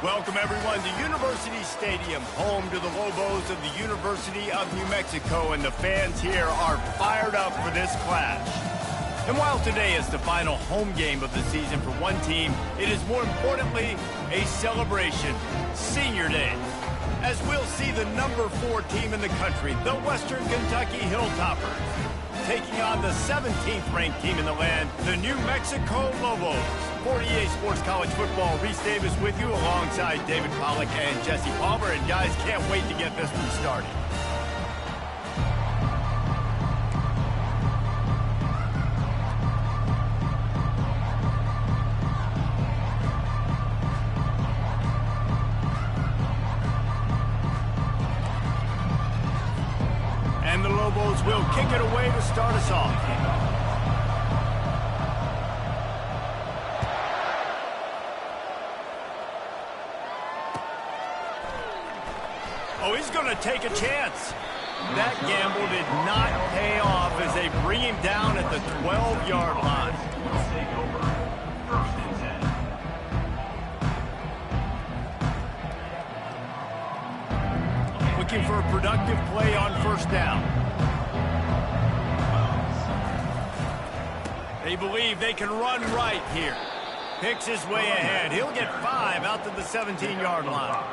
Welcome, everyone, to University Stadium, home to the Lobos of the University of New Mexico, and the fans here are fired up for this clash. And while today is the final home game of the season for one team, it is more importantly a celebration, Senior Day, as we'll see the number 4 team in the country, the Western Kentucky Hilltoppers, taking on the 17th ranked team in the land, the New Mexico Lobos. 48 Sports College Football, Reese Davis with you alongside David Pollack and Jesse Palmer. And guys, can't wait to get this one started. And the Lobos will kick it away to start us off. Oh, he's going to take a chance. That gamble did not pay off as they bring him down at the 12-yard line. Looking for a productive play on first down. They believe they can run right here. Picks his way ahead. He'll get 5 out to the 17-yard line.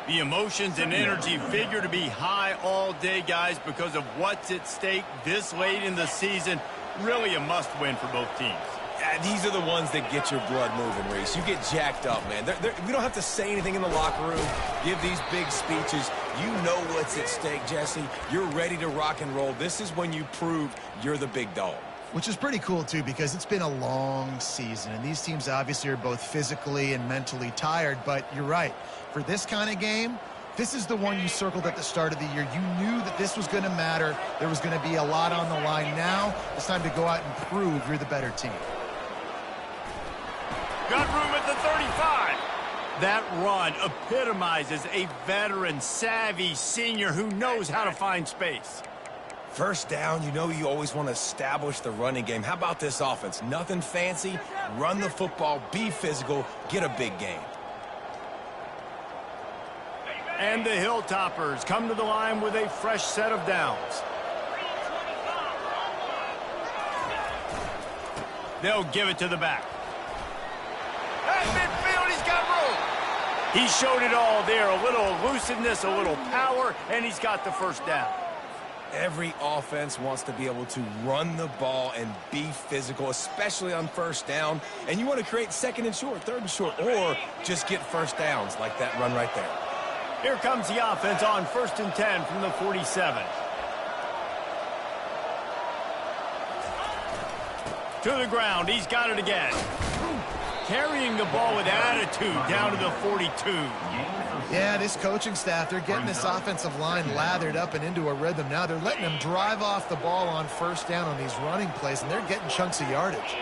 The emotions and energy figure to be high all day, guys, because of what's at stake this late in the season. Really a must-win for both teams. Yeah, these are the ones that get your blood moving, Reese. You get jacked up, man. We don't have to say anything in the locker room, give these big speeches. You know what's at stake, Jesse. You're ready to rock and roll. This is when you prove you're the big dog. Which is pretty cool, too, because it's been a long season, and these teams obviously are both physically and mentally tired, but you're right. For this kind of game, this is the one you circled at the start of the year. You knew that this was going to matter. There was going to be a lot on the line. Now it's time to go out and prove you're the better team. Got room at the 35. That run epitomizes a veteran, savvy senior who knows how to find space. First down, you know you always want to establish the running game. How about this offense? Nothing fancy. Run the football, be physical, get a big game. And the Hilltoppers come to the line with a fresh set of downs. They'll give it to the back. At midfield, he's got room. He showed it all there. A little elusiveness, a little power, and he's got the first down. Every offense wants to be able to run the ball and be physical, especially on first down. And you want to create second and short, third and short, or just get first downs like that run right there. Here comes the offense on 1st and 10 from the 47. To the ground, he's got it again. Carrying the ball with attitude down to the 42. Yeah, this coaching staff, they're getting this offensive line lathered up and into a rhythm now. They're letting them drive off the ball on first down on these running plays, and they're getting chunks of yardage.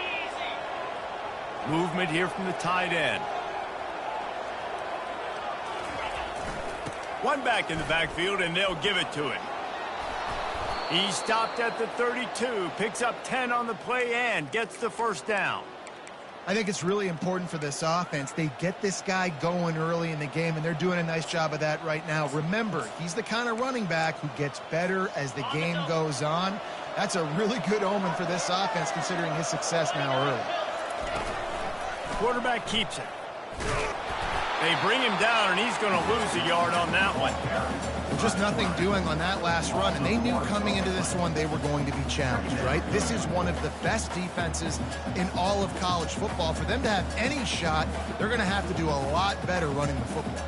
Movement here from the tight end. One back in the backfield, and they'll give it to him. He stopped at the 32, picks up 10 on the play, and gets the first down. I think it's really important for this offense. They get this guy going early in the game, and they're doing a nice job of that right now. Remember, he's the kind of running back who gets better as the game goes on. That's a really good omen for this offense, considering his success now early. Quarterback keeps it. They bring him down, and he's going to lose a yard on that one. Just nothing doing on that last run, and they knew coming into this one they were going to be challenged, right? This is one of the best defenses in all of college football. For them to have any shot, they're going to have to do a lot better running the football.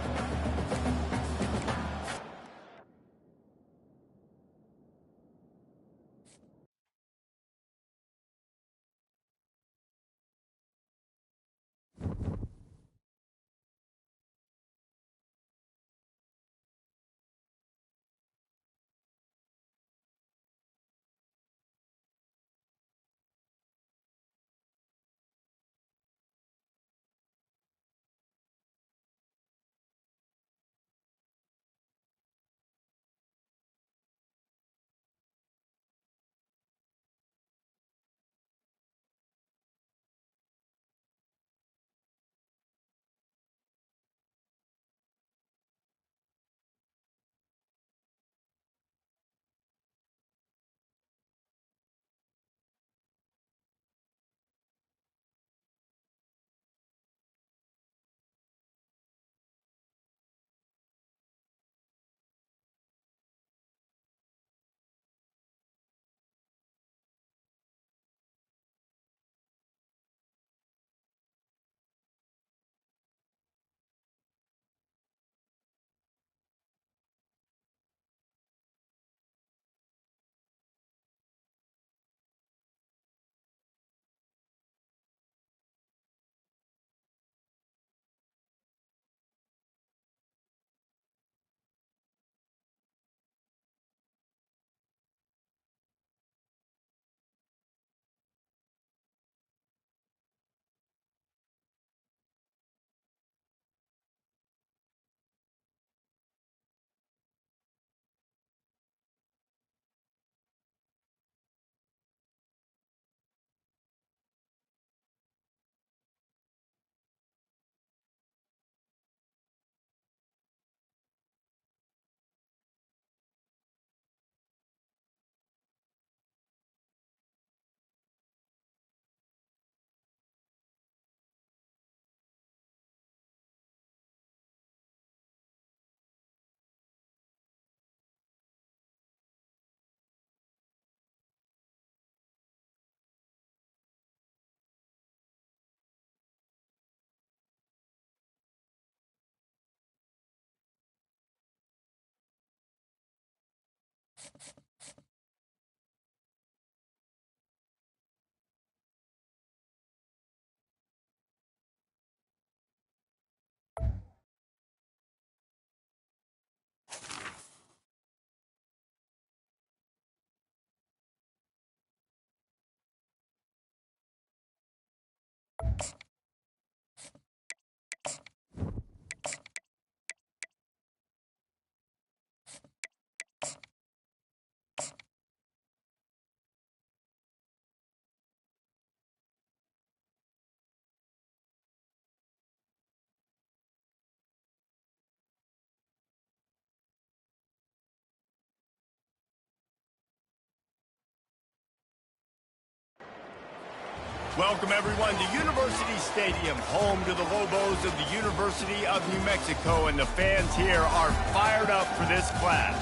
Welcome, everyone, to University Stadium, home to the Lobos of the University of New Mexico, and the fans here are fired up for this clash.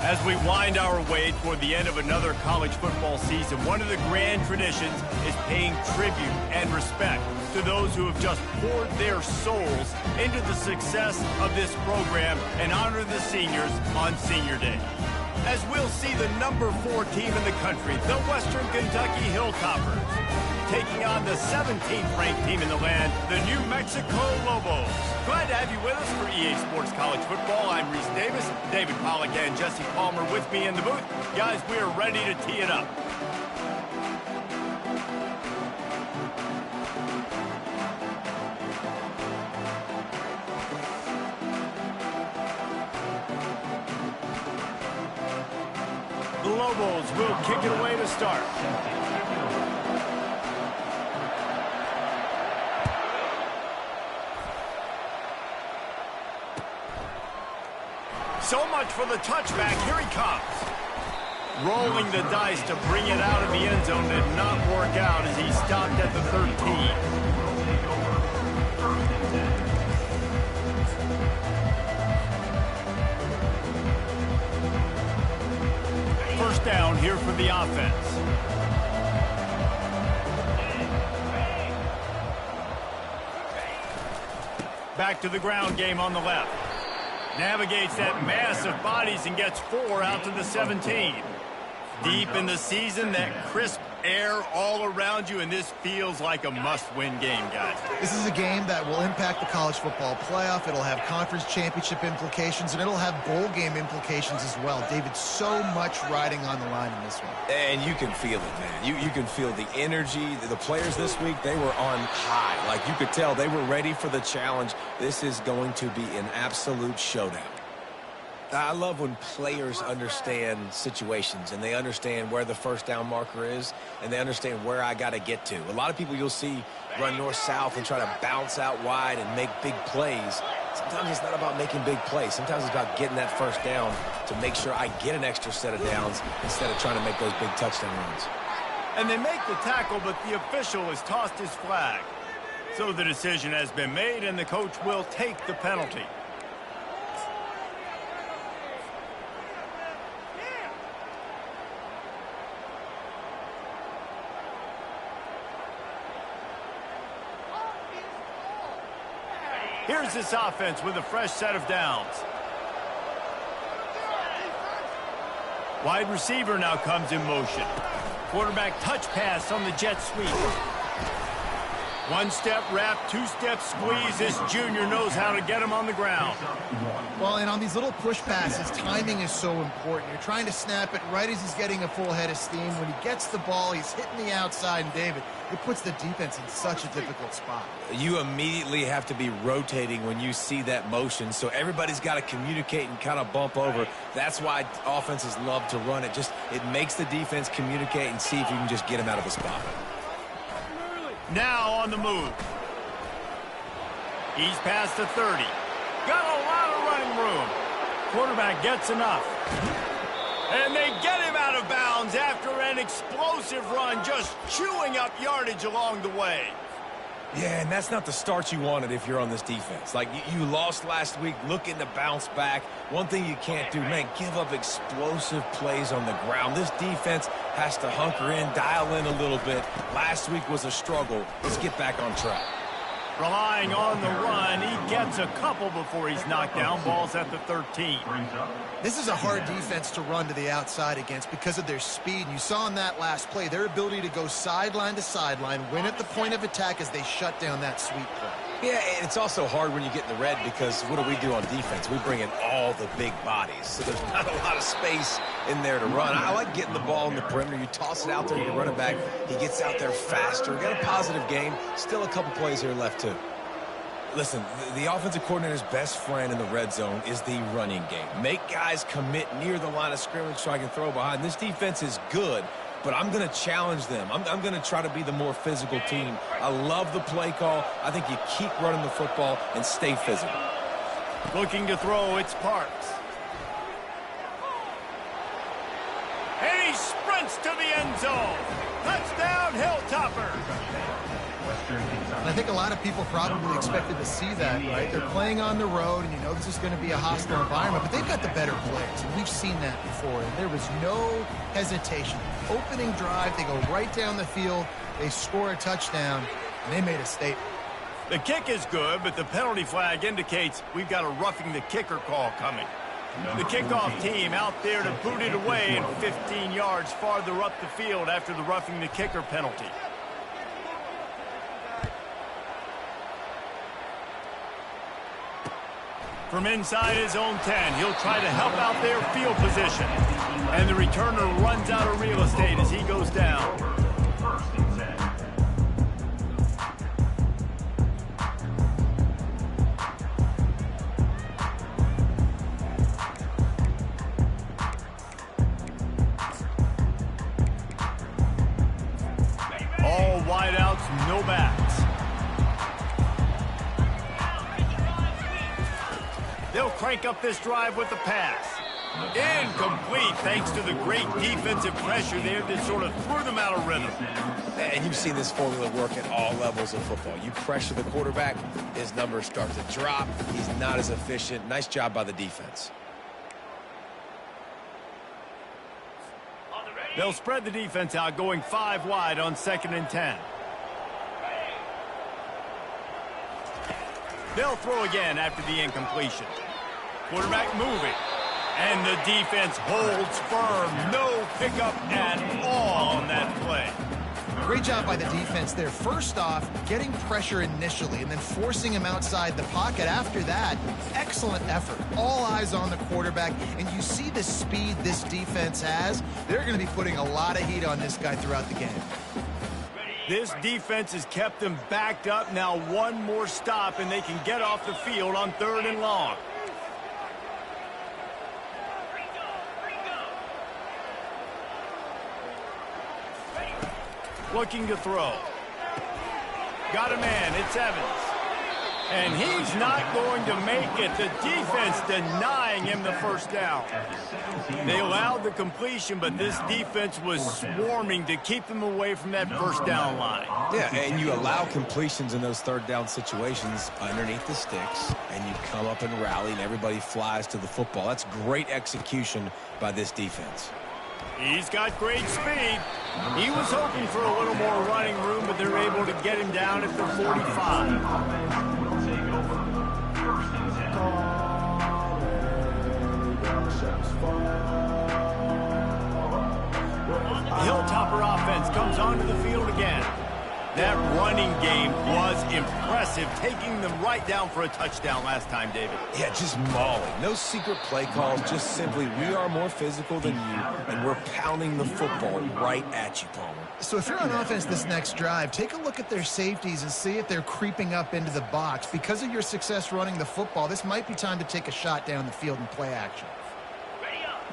As we wind our way toward the end of another college football season, one of the grand traditions is paying tribute and respect to those who have just poured their souls into the success of this program and honor the seniors on Senior Day. As we'll see the number 4 team in the country, the Western Kentucky Hilltoppers, taking on the 17th ranked team in the land, the New Mexico Lobos. Glad to have you with us for EA Sports College Football. I'm Reese Davis, David Pollack and Jesse Palmer with me in the booth. Guys, we are ready to tee it up. The Lobos will kick it away to start. So much for the touchback. Here he comes. Rolling the dice to bring it out of the end zone did not work out as he stopped at the 13. First down here for the offense. Back to the ground game on the left. Navigates that mass of bodies and gets 4 out to the 17. Deep in the season, that crisp air all around you, and this feels like a must-win game, guys. This is a game that will impact the college football playoff. It'll have conference championship implications, and it'll have bowl game implications as well. David, so much riding on the line in this one. And you can feel it, man. You can feel the energy. The players this week, they were on high. Like, you could tell they were ready for the challenge. This is going to be an absolute showdown. I love when players understand situations and they understand where the first down marker is and they understand where I got to get to. A lot of people you'll see run north-south and try to bounce out wide and make big plays. Sometimes it's not about making big plays. Sometimes it's about getting that first down to make sure I get an extra set of downs instead of trying to make those big touchdown runs. And they make the tackle, but the official has tossed his flag. So the decision has been made, and the coach will take the penalty. Here's this offense with a fresh set of downs. Wide receiver now comes in motion. Quarterback touch pass on the jet sweep. One-step wrap, two-step squeeze. This junior knows how to get him on the ground. Well, and on these little push passes, timing is so important. You're trying to snap it right as he's getting a full head of steam. When he gets the ball, he's hitting the outside, and David, it puts the defense in such a difficult spot. You immediately have to be rotating when you see that motion, so everybody's got to communicate and kind of bump over. That's why offenses love to run it. It makes the defense communicate and see if you can just get him out of the spot. Now on the move. He's past the 30. Got a lot of running room. Quarterback gets enough. And they get him out of bounds after an explosive run, just chewing up yardage along the way. Yeah, and that's not the start you wanted if you're on this defense. Like, you lost last week, looking to bounce back. One thing you can't do, man, give up explosive plays on the ground. This defense has to hunker in, dial in a little bit. Last week was a struggle. Let's get back on track. Relying on the run, he gets a couple before he's knocked down. Ball's at the 13. This is a hard defense to run to the outside against because of their speed. You saw in that last play their ability to go sideline to sideline, win at the point of attack as they shut down that sweep play. Yeah, and it's also hard when you get in the red because what do we do on defense? We bring in all the big bodies, so there's not a lot of space in there to run. I like getting the ball in the perimeter. You toss it out there, you run it back. He gets out there faster. Got a positive game. Still a couple plays here left, too. Listen, the offensive coordinator's best friend in the red zone is the running game. Make guys commit near the line of scrimmage so I can throw behind. This defense is good, but I'm going to challenge them. I'm going to try to be the more physical team. I love the play call. I think you keep running the football and stay physical. Looking to throw, it's Parks. And he sprints to the end zone. Touchdown, Hilltopper. And I think a lot of people probably expected to see that, right? They're playing on the road, and you know this is going to be a hostile environment, but they've got the better players, and we've seen that before, and there was no hesitation. Opening drive, they go right down the field, they score a touchdown, and they made a statement. The kick is good, but the penalty flag indicates we've got a roughing the kicker call coming. The kickoff team out there to boot it away and 15 yards farther up the field after the roughing the kicker penalty. From inside his own 10, he'll try to help out their field position. And the returner runs out of real estate as he goes down. All wideouts, no backs. They'll crank crank up this drive with the pass. Incomplete thanks to the great defensive pressure there that sort of threw them out of rhythm. And you've seen this formula work at all levels of football. You pressure the quarterback, his numbers start to drop. He's not as efficient. Nice job by the defense. They'll spread the defense out, going 5 wide on 2nd and 10. They'll throw again after the incompletion. Quarterback moving. And the defense holds firm. No pickup at all on that play. Great job by the defense there. First off, getting pressure initially and then forcing him outside the pocket. After that, excellent effort. All eyes on the quarterback. And you see the speed this defense has. They're going to be putting a lot of heat on this guy throughout the game. This defense has kept them backed up. Now one more stop and they can get off the field on 3rd and long. Looking to throw. Got a man. It's Evans. And he's not going to make it. The defense denying him the first down. They allowed the completion, but this defense was swarming to keep them away from that first down line. Yeah, and you allow completions in those 3rd down situations underneath the sticks, and you come up and rally, and everybody flies to the football. That's great execution by this defense. He's got great speed. He was hoping for a little more running room, but they're able to get him down at the 45. Hilltopper offense comes onto the field again. That running game was impressive, taking them right down for a touchdown last time, David. Yeah, just mauling. No secret play calls, just simply we are more physical than you, and we're pounding the football right at you, Palmer. So if you're on offense this next drive, take a look at their safeties and see if they're creeping up into the box. Because of your success running the football, this might be time to take a shot down the field and play action.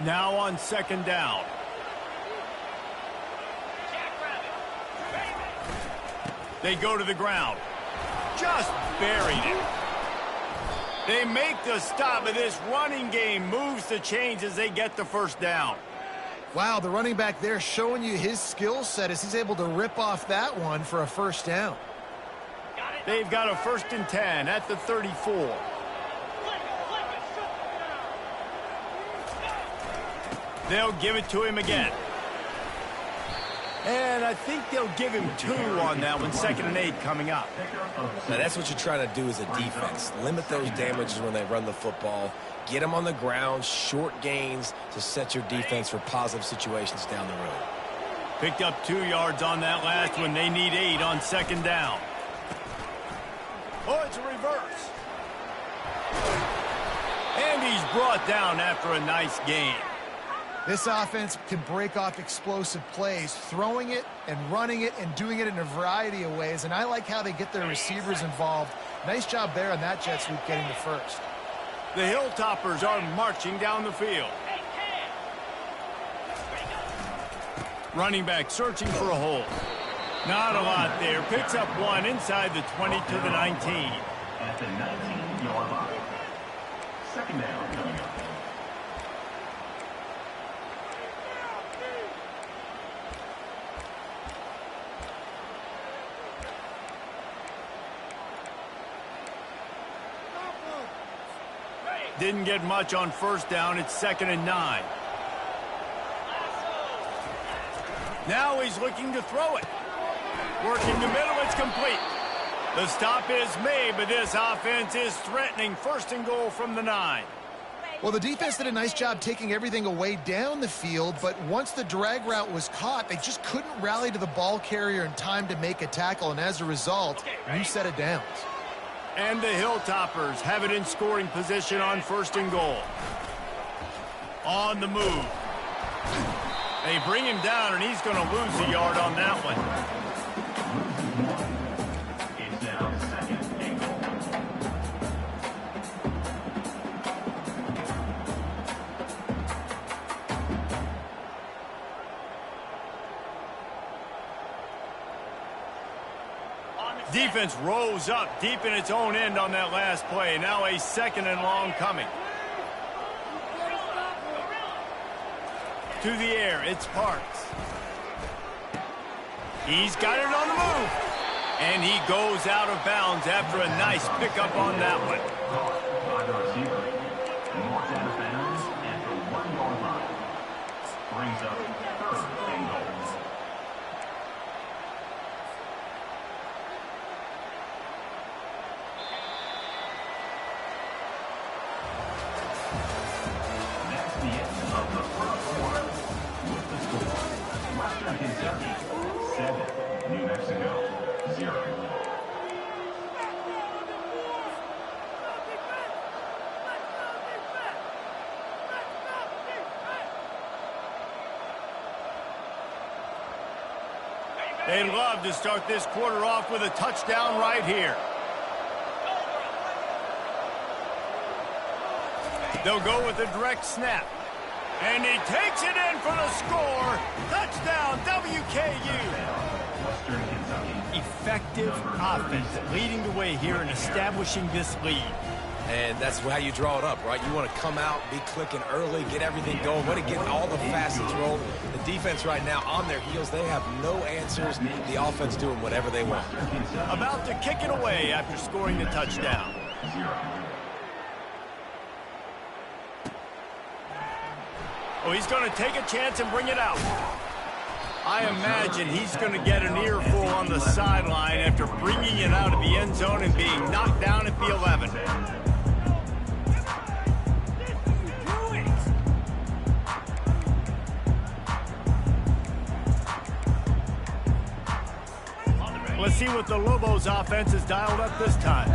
Now on 2nd down. They go to the ground. Just buried it. They make the stop, but this running game moves the chains as they get the first down. Wow, the running back there showing you his skill set as he's able to rip off that one for a first down. They've got a 1st and 10 at the 34. They'll give it to him again. And I think they'll give him 2 on that one. 2nd and 8 coming up. Now, that's what you're trying to do as a defense. Limit those damages when they run the football. Get them on the ground, short gains to set your defense for positive situations down the road. Picked up 2 yards on that last one. They need 8 on 2nd down. Oh, it's a reverse. And he's brought down after a nice gain. This offense can break off explosive plays, throwing it and running it and doing it in a variety of ways. And I like how they get their receivers involved. Nice job there on that jet sweep getting the first. The Hilltoppers are marching down the field. Running back searching for a hole. Not a lot there. Picks up 1 inside the 20 to the 19. At the 19-yard line. 2nd down coming up. Didn't get much on 1st down. It's 2nd and 9. Now he's looking to throw it. Working the middle. It's complete. The stop is made, but this offense is threatening. 1st and goal from the 9. Well, the defense did a nice job taking everything away down the field, but once the drag route was caught, they just couldn't rally to the ball carrier in time to make a tackle, and as a result, new set of downs. And the Hilltoppers have it in scoring position on 1st and goal. On the move. They bring him down, and he's going to lose a yard on that one. It's now 2nd and goal. Defense rose up deep in its own end on that last play. Now a 2nd and long coming. To the air, it's Parks. He's got it on the move. And he goes out of bounds after a nice pickup on that one. By the receiver. Knocked out of bounds at the 1-yard line. Brings up 3rd and goal. That's the end of the first quarter. With the score, Western Kentucky 7, New Mexico 0. They love to start this quarter off with a touchdown right here. They'll go with a direct snap. And he takes it in for the score. Touchdown, WKU. Western Kentucky. Effective offense leading the way here and establishing this lead. And that's how you draw it up, right? You want to come out, be clicking early, get everything going, want to get all the facets rolled. The defense right now on their heels, they have no answers. The offense doing whatever they want. About to kick it away after scoring the touchdown. Oh, he's going to take a chance and bring it out. I imagine he's going to get an earful on the sideline after bringing it out of the end zone and being knocked down at the 11. Let's see what the Lobos offense has dialed up this time.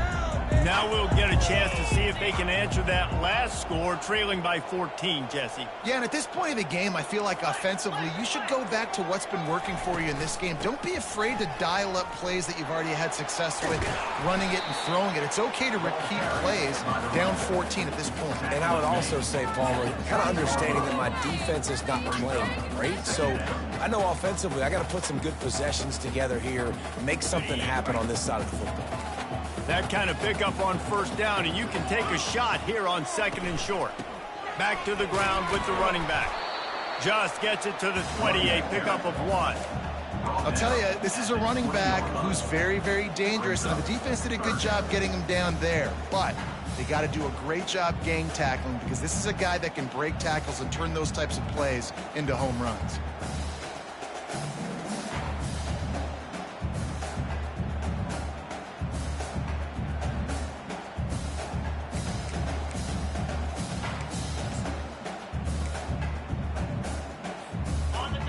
Now we'll get a chance to see if they can answer that last score, trailing by 14, Jesse. Yeah, and at this point of the game, I feel like offensively, you should go back to what's been working for you in this game. Don't be afraid to dial up plays that you've already had success with, running it and throwing it. It's okay to repeat plays down 14 at this point. And I would also say, Palmer, kind of understanding that my defense is not playing great. So I know offensively, I got to put some good possessions together here, make something happen on this side of the football. That kind of pickup on first down, and you can take a shot here on 2nd and short. Back to the ground with the running back. Just gets it to the 28, pickup of 1. I'll tell you, this is a running back who's very, very dangerous, and the defense did a good job getting him down there. But they got to do a great job gang tackling because this is a guy that can break tackles and turn those types of plays into home runs.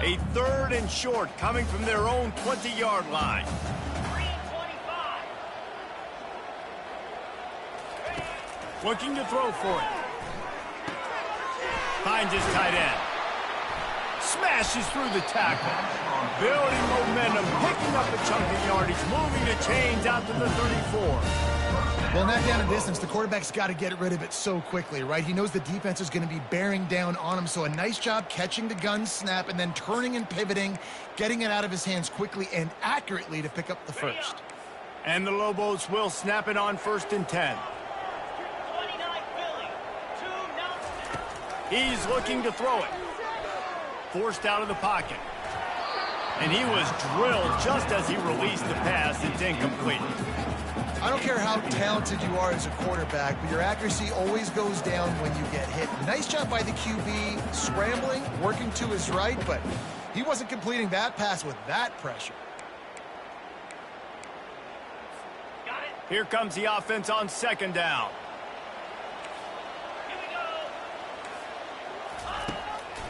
A 3rd and short coming from their own 20-yard line. Looking to throw for it. Finds his tight end. Smashes through the tackle. Building momentum, picking up a chunk of yardage, moving the chains out to the 34. Well, in that down and distance, the quarterback's got to get rid of it so quickly, right? He knows the defense is going to be bearing down on him, so a nice job catching the gun snap and then turning and pivoting, getting it out of his hands quickly and accurately to pick up the first. And the Lobos will snap it on 1st and 10. He's looking to throw it. Forced out of the pocket. And he was drilled just as he released the pass. It's incomplete. I don't care how talented you are as a quarterback, but your accuracy always goes down when you get hit. Nice job by the QB, scrambling, working to his right, but he wasn't completing that pass with that pressure. Here comes the offense on 2nd down.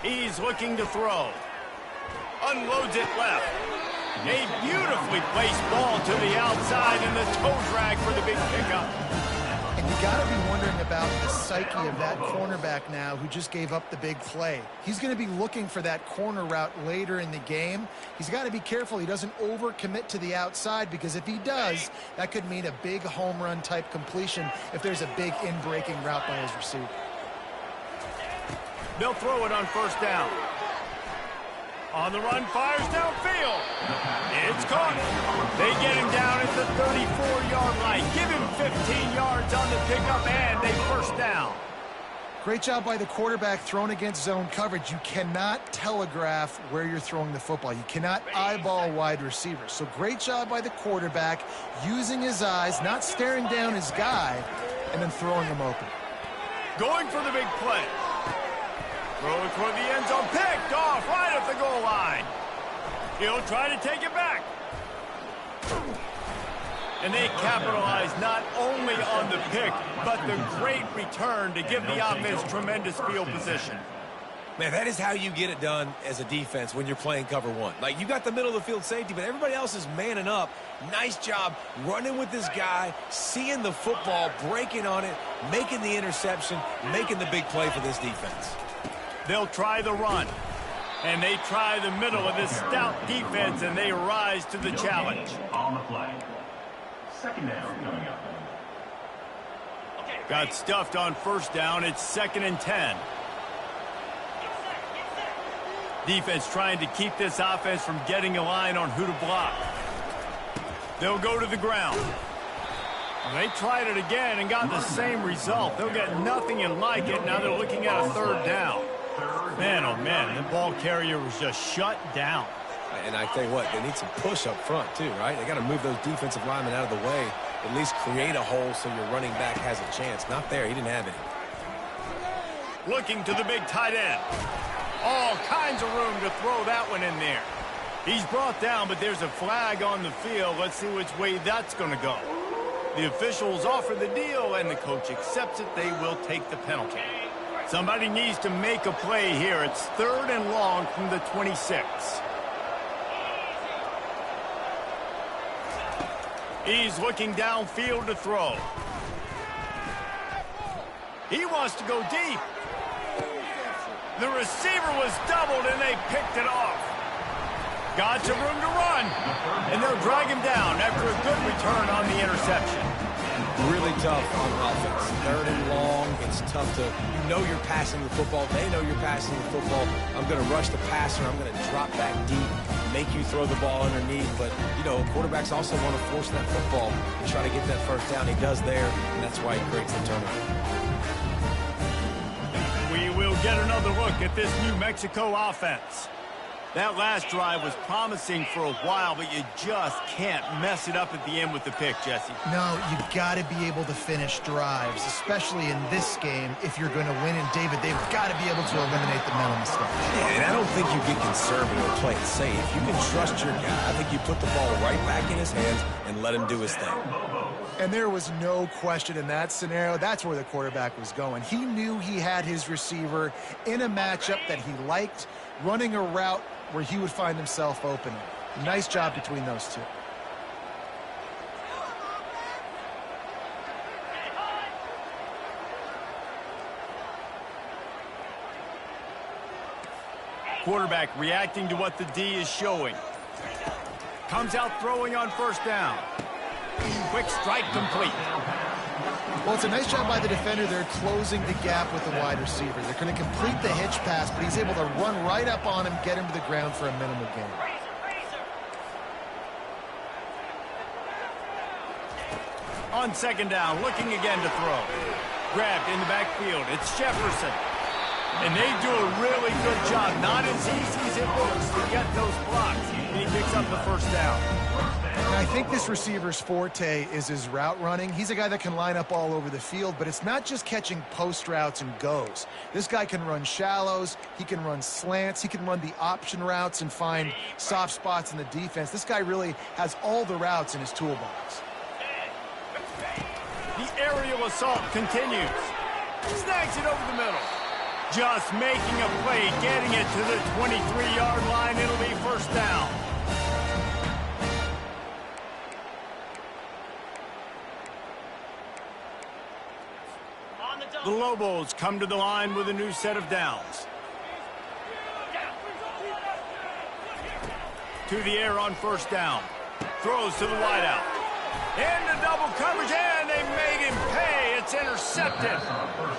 He's looking to throw. Unloads it left. A beautifully placed ball to the outside and the toe drag for the big pickup. And you got to be wondering about the psyche of that cornerback now who just gave up the big play. He's going to be looking for that corner route later in the game. He's got to be careful he doesn't overcommit to the outside, because if he does, that could mean a big home run type completion if there's a big in-breaking route by his receiver. They'll throw it on 1st down. On the run, fires downfield. It's caught. They get him down at the 34-yard line. Give him 15 yards on the pickup and a 1st down. Great job by the quarterback thrown against zone coverage. You cannot telegraph where you're throwing the football. You cannot eyeball wide receivers. So great job by the quarterback using his eyes, not staring down his guy, and then throwing him open. Going for the big play. Throw toward the end zone. Picked off right at the goal line. He'll try to take it back. And they capitalize not only on the pick, but the great return to give the offense tremendous field position. Man, that is how you get it done as a defense when you're playing cover one. Like, you got the middle of the field safety, but everybody else is manning up. Nice job running with this guy, seeing the football, breaking on it, making the interception, making the big play for this defense. They'll try the run, and they try the middle of this stout defense, and they rise to the challenge. On the play. Second down coming up. Got stuffed on first down. It's 2nd and 10. Defense trying to keep this offense from getting a line on who to block. They'll go to the ground. They tried it again and got the same result. They'll get nothing and like it. Now they're looking at a 3rd down. Man, oh man, the ball carrier was just shut down. And I tell you what, they need some push up front too, right? They got to move those defensive linemen out of the way, at least create a hole so your running back has a chance. Not there. He didn't have any. Looking to the big tight end. All kinds of room to throw that one in there. He's brought down, but there's a flag on the field. Let's see which way that's going to go. The officials offer the deal, and the coach accepts it. They will take the penalty. Somebody needs to make a play here. It's 3rd and long from the 26. He's looking downfield to throw. He wants to go deep. The receiver was doubled, and they picked it off. Got some room to run, and they'll drag him down after a good return on the interception. Really tough on offense. 3rd and long. It's tough to, you know you're passing the football. They know you're passing the football. I'm going to rush the passer. I'm going to drop back deep, make you throw the ball underneath. But, you know, quarterbacks also want to force that football and try to get that first down. He does there, and that's why he creates the turnover. We will get another look at this New Mexico offense. That last drive was promising for a while, but you just can't mess it up at the end with the pick, Jesse. No, you got to be able to finish drives, especially in this game if you're going to win. And, David, they've got to be able to eliminate the mental mistakes. Yeah, and I don't think you get conservative or play it safe. You can trust your guy. I think you put the ball right back in his hands and let him do his thing. And there was no question in that scenario. That's where the quarterback was going. He knew he had his receiver in a matchup that he liked, running a route where he would find himself open. Nice job between those two. Quarterback reacting to what the D is showing. Comes out throwing on first down. Quick strike complete. Well, it's a nice job by the defender. They're closing the gap with the wide receiver. They're going to complete the hitch pass, but he's able to run right up on him, get him to the ground for a minimal gain. On 2nd down, looking again to throw. Grabbed in the backfield. It's Jefferson. And they do a really good job. Not as easy as it looks to get those blocks. And he picks up the first down. And I think this receiver's forte is his route running. He's a guy that can line up all over the field, but it's not just catching post routes and goes. This guy can run shallows, he can run slants, he can run the option routes and find soft spots in the defense. This guy really has all the routes in his toolbox. The aerial assault continues. Snags it over the middle. Just making a play, getting it to the 23-yard line. It'll be first down. The Lobos come to the line with a new set of downs. To the air on first down. Throws to the wideout. Into double coverage, and they made him pay. It's intercepted.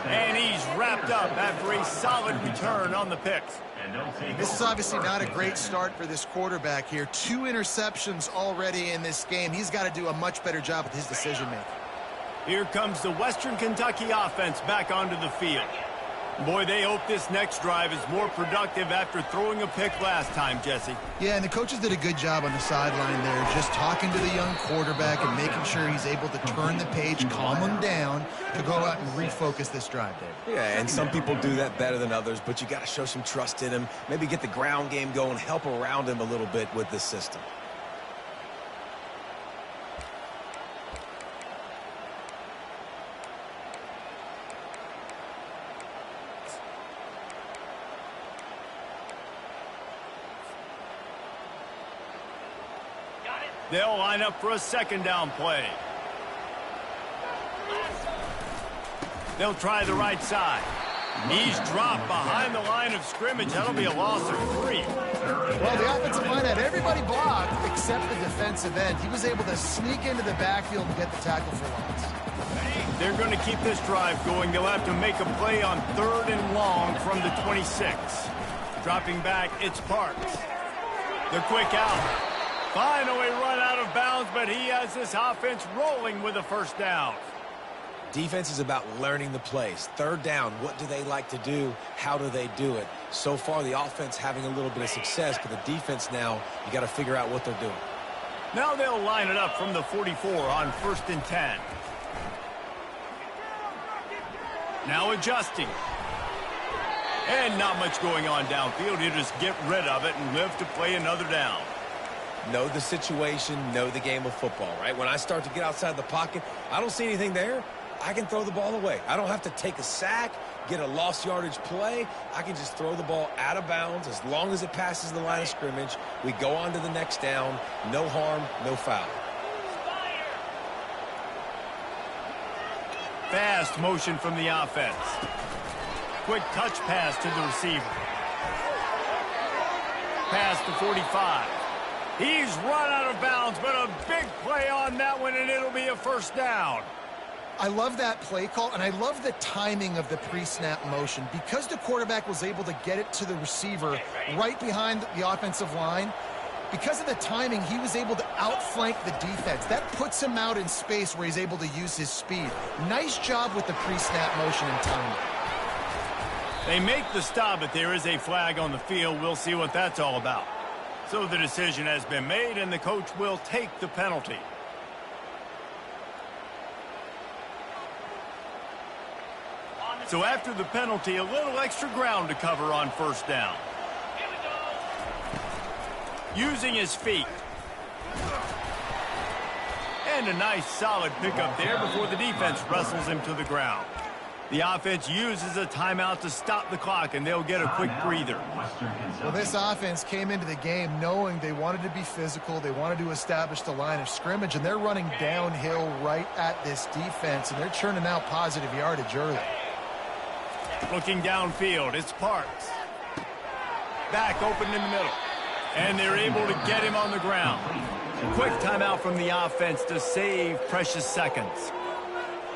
And he's wrapped up after a solid return on the picks. This is obviously not a great start for this quarterback here. 2 interceptions already in this game. He's got to do a much better job with his decision-making. Here comes the Western Kentucky offense back onto the field. Boy, they hope this next drive is more productive after throwing a pick last time, Jesse. Yeah, and the coaches did a good job on the sideline there, just talking to the young quarterback and making sure he's able to turn the page, calm him down, to go out and refocus this drive, Dave. Yeah, and some people do that better than others, but you got to show some trust in him, maybe get the ground game going, help around him a little bit with this system. They'll line up for a second down play. They'll try the right side. He's dropped behind the line of scrimmage. That'll be a loss of 3. Well, the offensive line had everybody blocked except the defensive end. He was able to sneak into the backfield and get the tackle for loss. They're going to keep this drive going. They'll have to make a play on 3rd and long from the 26. Dropping back, it's Parks. The quick out. Finally run out of bounds, but he has this offense rolling with a first down. Defense is about learning the plays. 3rd down, what do they like to do? How do they do it? So far, the offense having a little bit of success, but the defense now, you got to figure out what they're doing. Now they'll line it up from the 44 on 1st and 10. Now adjusting. And not much going on downfield. He'll just get rid of it and live to play another down. Know the situation, know the game of football, right? When I start to get outside the pocket, I don't see anything there. I can throw the ball away. I don't have to take a sack, get a lost yardage play. I can just throw the ball out of bounds as long as it passes the line of scrimmage. We go on to the next down. No harm, no foul. Fast motion from the offense. Quick touch pass to the receiver. Pass to 45. He's run out of bounds, but a big play on that one, and it'll be a first down. I love that play call, and I love the timing of the pre-snap motion. Because the quarterback was able to get it to the receiver right behind the offensive line, because of the timing, he was able to outflank the defense. That puts him out in space where he's able to use his speed. Nice job with the pre-snap motion and timing. They make the stop, but there is a flag on the field. We'll see what that's all about. So the decision has been made, and the coach will take the penalty. So after the penalty, a little extra ground to cover on first down. Using his feet. And a nice solid pickup there before the defense wrestles him to the ground. The offense uses a timeout to stop the clock, and they'll get a quick breather. Well, this offense came into the game knowing they wanted to be physical. They wanted to establish the line of scrimmage, and they're running downhill right at this defense, and they're churning out positive yardage early. Looking downfield, it's Parks. Back open in the middle. And they're able to get him on the ground. Quick timeout from the offense to save precious seconds.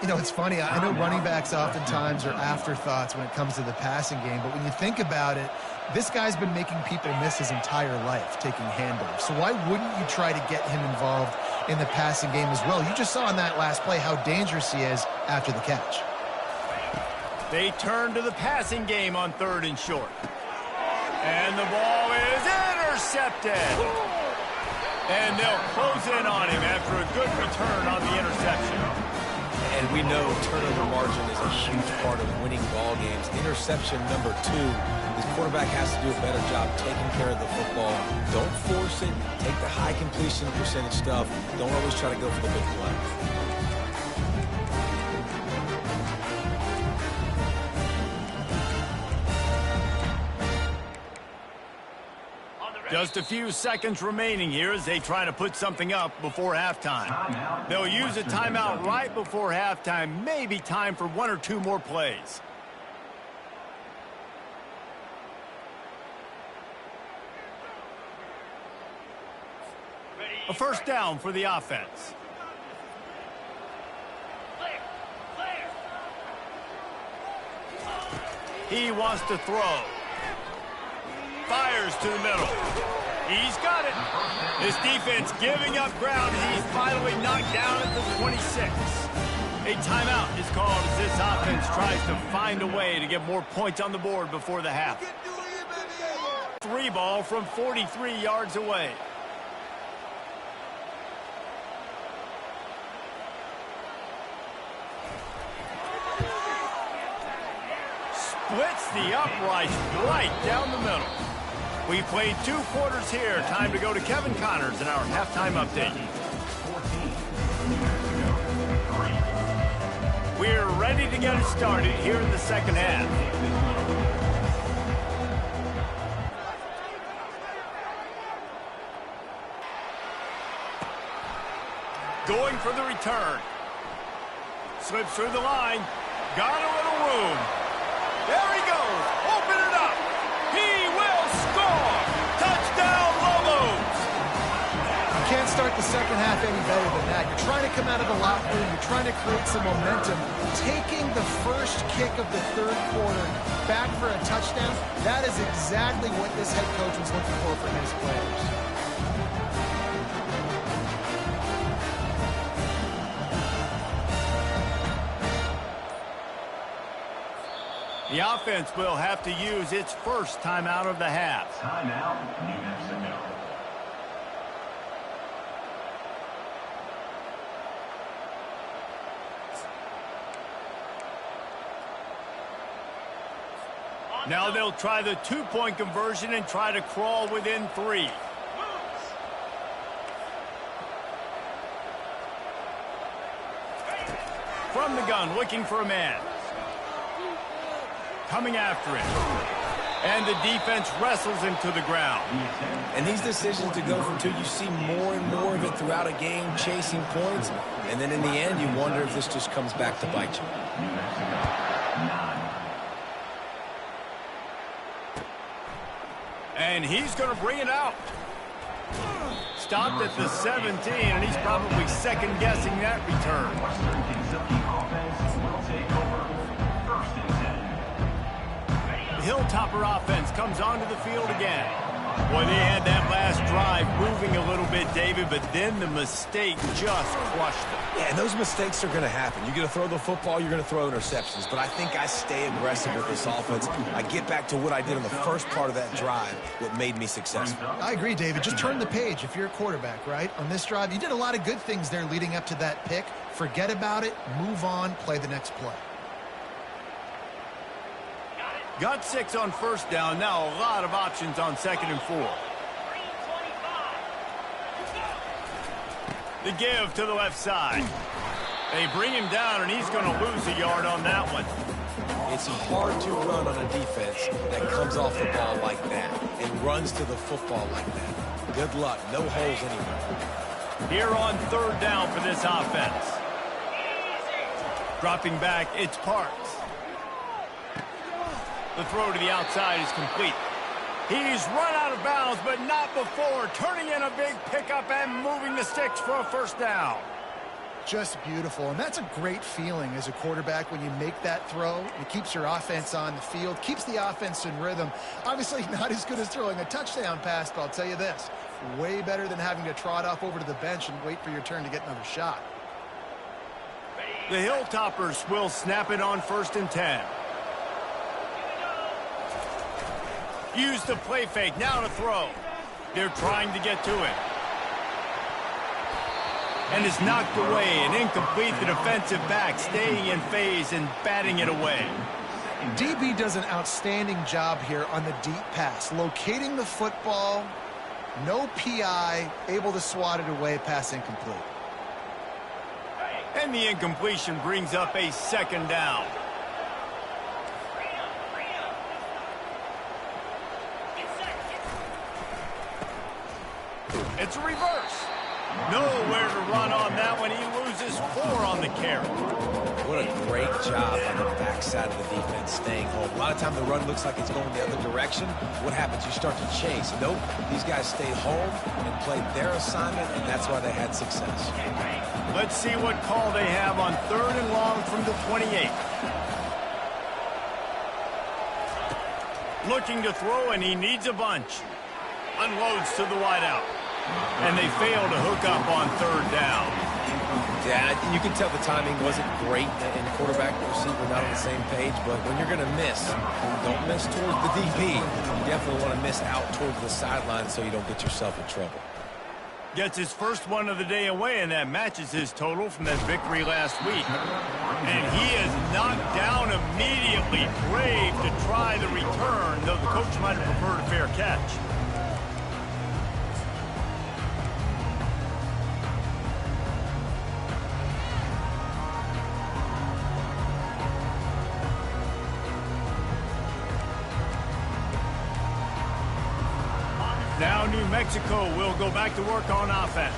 You know, it's funny. I know running backs oftentimes are afterthoughts when it comes to the passing game, but when you think about it, this guy's been making people miss his entire life taking handoffs. So why wouldn't you try to get him involved in the passing game as well? You just saw in that last play how dangerous he is after the catch. They turn to the passing game on 3rd and short. And the ball is intercepted. And they'll close in on him after a good return on the interception. And we know turnover margin is a huge part of winning ball games. Interception number 2. This quarterback has to do a better job taking care of the football. Don't force it. Take the high completion percentage stuff. Don't always try to go for the big play. Just a few seconds remaining here as they try to put something up before halftime. They'll use a timeout right before halftime. Maybe time for 1 or 2 more plays. A first down for the offense. He wants to throw. Fires to the middle. He's got it. This defense giving up ground. He's finally knocked down at the 26. A timeout is called as this offense tries to find a way to get more points on the board before the half. 3 ball from 43 yards away. Splits the uprights right down the middle. We played 2 quarters here. Time to go to Kevin Connors in our halftime update. We're ready to get it started here in the second half. Going for the return. Slips through the line. Got a little room. There he goes. Open it up. He will score. Touchdown, Lobos. You can't start the second half any better than that. You're trying to come out of the locker room. You're trying to create some momentum. Taking the first kick of the third quarter back for a touchdown, that is exactly what this head coach was looking for from his players. The offense will have to use its first timeout of the half. Timeout, New Mexico. Now they'll try the 2-point conversion and try to crawl within 3. From the gun, looking for a man. Coming after him. And the defense wrestles him to the ground. And these decisions to go for 2, you see more and more of it throughout a game, chasing points. And then in the end, you wonder if this just comes back to bite you. New Mexico, 9. And he's going to bring it out. Stopped at the 17, and he's probably second-guessing that return. Western Kentucky offense will take over. First and 10. The Hilltopper offense comes onto the field again. Boy, they had that last drive moving a little bit, David, but then the mistake just crushed them. Yeah, and those mistakes are going to happen. You're going to throw the football, you're going to throw interceptions. But I think I stay aggressive with this offense. I get back to what I did in the first part of that drive, what made me successful. I agree, David. Just turn the page if you're a quarterback, right? On this drive, you did a lot of good things there leading up to that pick. Forget about it, move on, play the next play. Got 6 on first down. Now a lot of options on 2nd and 4. The give to the left side. They bring him down, and he's going to lose a yard on that one. It's hard to run on a defense that comes off the ball like that and runs to the football like that. Good luck. No holes anywhere. Here on 3rd down for this offense. Dropping back, it's Parks. The throw to the outside is complete. He's run out of bounds, but not before turning in a big pickup and moving the sticks for a first down. Just beautiful, and that's a great feeling as a quarterback when you make that throw. It keeps your offense on the field, keeps the offense in rhythm. Obviously not as good as throwing a touchdown pass, but I'll tell you this, way better than having to trot off over to the bench and wait for your turn to get another shot. The Hilltoppers will snap it on 1st and 10. Use the play fake, now to throw. They're trying to get to it. And is knocked away and incomplete. The defensive back staying in phase and batting it away. DB does an outstanding job here on the deep pass, locating the football, no PI, able to swat it away, pass incomplete. And the incompletion brings up a 2nd down. It's a reverse. Nowhere to run on that one. He loses 4 on the carry. What a great job on the backside of the defense staying home. A lot of time the run looks like it's going the other direction. What happens? You start to chase. Nope. These guys stayed home and played their assignment, and that's why they had success. Let's see what call they have on 3rd and long from the 28. Looking to throw, and he needs a bunch. Unloads to the wideout. And they fail to hook up on third down. Yeah, you can tell the timing wasn't great, and quarterback and receiver not on the same page, but when you're going to miss, don't miss towards the DB. You definitely want to miss out towards the sideline so you don't get yourself in trouble. Gets his first one of the day away, and that matches his total from that victory last week. And he is knocked down immediately. Brave to try the return, though the coach might have preferred a fair catch. Now New Mexico will go back to work on offense.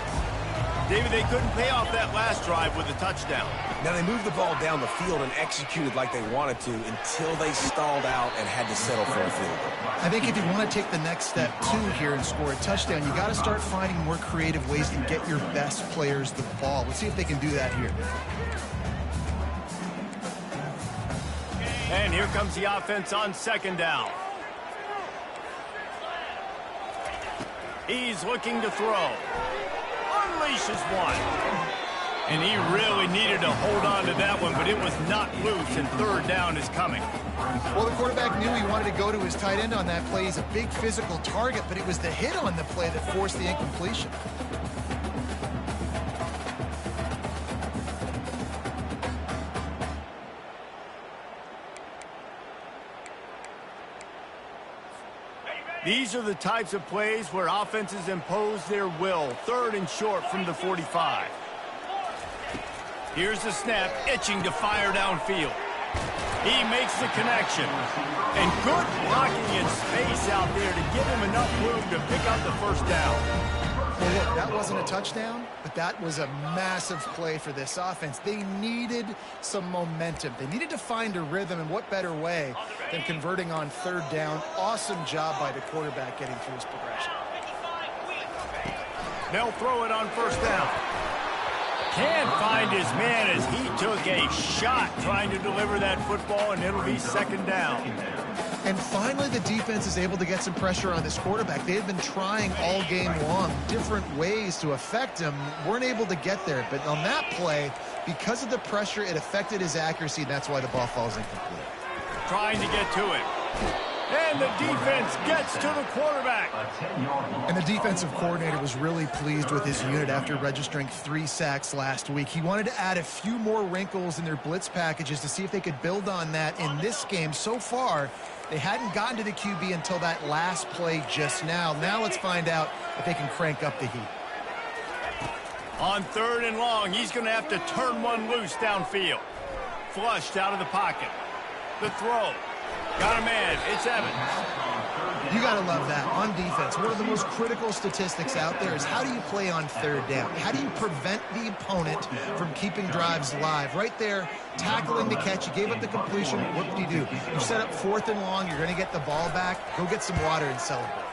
David, they couldn't pay off that last drive with a touchdown. Now, they moved the ball down the field and executed like they wanted to until they stalled out and had to settle for a field goal. I think if you want to take the next step, too, here and score a touchdown, you got to start finding more creative ways to get your best players the ball. Let's see if they can do that here. And here comes the offense on second down. He's looking to throw. Unleashes one. And he really needed to hold on to that one, but it was not loose, and third down is coming. Well, the quarterback knew he wanted to go to his tight end on that play. He's a big physical target, but it was the hit on the play that forced the incompletion. These are the types of plays where offenses impose their will. Third and short from the 45. Here's the snap, itching to fire downfield. He makes the connection. And good blocking in space out there to give him enough room to pick up the first down. Well, look, that wasn't a touchdown, but that was a massive play for this offense. They needed some momentum. They needed to find a rhythm, and what better way than converting on third down. Awesome job by the quarterback getting through his progression. They'll throw it on first down. Can't find his man as he took a shot trying to deliver that football, and it'll be second down. And finally, the defense is able to get some pressure on this quarterback. They had been trying all game long different ways to affect him. Weren't able to get there. But on that play, because of the pressure, it affected his accuracy, and that's why the ball falls incomplete. Trying to get to it. And the defense gets to the quarterback. And the defensive coordinator was really pleased with his unit after registering 3 sacks last week. He wanted to add a few more wrinkles in their blitz packages to see if they could build on that in this game. So far, they hadn't gotten to the QB until that last play just now. Now let's find out if they can crank up the heat. On third and long, he's going to have to turn one loose downfield. Flushed out of the pocket. The throw. Got a man. It's Evans. You got to love that. On defense, one of the most critical statistics out there is how do you play on third down? How do you prevent the opponent from keeping drives live? Right there, tackling the catch. You gave up the completion. What did you do? You set up fourth and long. You're going to get the ball back. Go get some water and celebrate.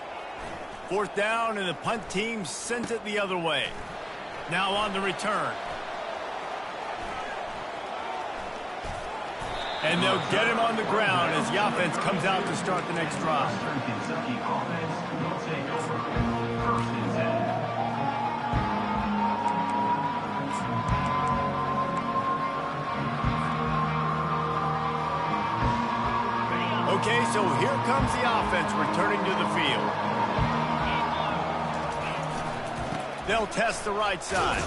Fourth down, and the punt team sent it the other way. Now on the return. And they'll get him on the ground as the offense comes out to start the next drive. Okay, so here comes the offense returning to the field. They'll test the right side.